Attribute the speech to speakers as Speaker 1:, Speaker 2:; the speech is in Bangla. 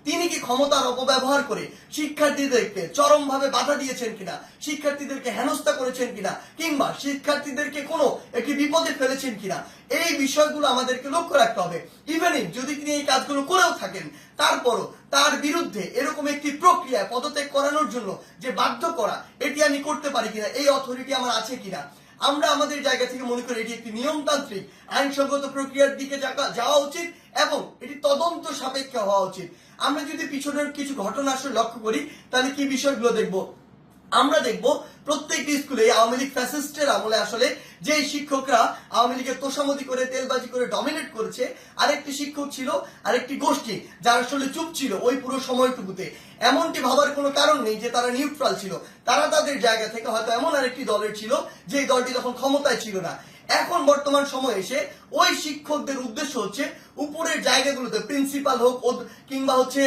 Speaker 1: তিনি কি ক্ষমতার অপব্যবহার করে শিক্ষার্থীদেরকে চরমভাবে বাধা দিয়েছেন কিনা, শিক্ষার্থীদেরকে হেনস্থা করেছেন কিনা, কিংবা শিক্ষার্থীদেরকে কোনো একটি বিপদে ফেলেছেন কিনা, এই বিষয়গুলো আমাদেরকে লক্ষ্য রাখতে হবে। ইভেনিং যদি তিনি এই কাজগুলো করেও থাকেন, তারপরও তার বিরুদ্ধে এরকম একটি প্রক্রিয়া পদত্যাগ করানোর জন্য যে বাধ্য করা, এটি আমি করতে পারি কিনা, এই অথরিটি আমার আছে কিনা। আমরা আমাদের জায়গা থেকে মনে করি এটি একটি নিয়মতান্ত্রিক আইনসঙ্গত প্রক্রিয়ার দিকে যাওয়া উচিত এবং এটি তদন্ত সাপেক্ষ হওয়া উচিত। আমরা যদি পিছনের কিছু ঘটনা আসলে লক্ষ্য করি, তাহলে কি বিষয়গুলো দেখব? আমরা দেখব প্রত্যেকটি স্কুলে আওয়ামী লীগ ফ্যাসিস্টের আমলে আসলে যে শিক্ষকরা আওয়ামী লীগের তোষামোদি করে তেলবাজি করে ডমিনেট করেছে, আরেকটি শিক্ষক ছিল, আরেকটি গোষ্ঠী যারা আসলে চুপ ছিল ওই পুরো সময়টুকুতে। এমনটি ভাবার কোনো কারণ নেই যে তারা নিউট্রাল ছিল, তারা তাদের জায়গা থেকে হয়তো এমন আরেকটি দলের ছিল যে দলটি তখন ক্ষমতায় ছিল না। এখন বর্তমান সময় এসে ওই শিক্ষকদের উদ্দেশ্য হচ্ছে উপরের জায়গাগুলোতে প্রিন্সিপাল হোক কিংবা হচ্ছে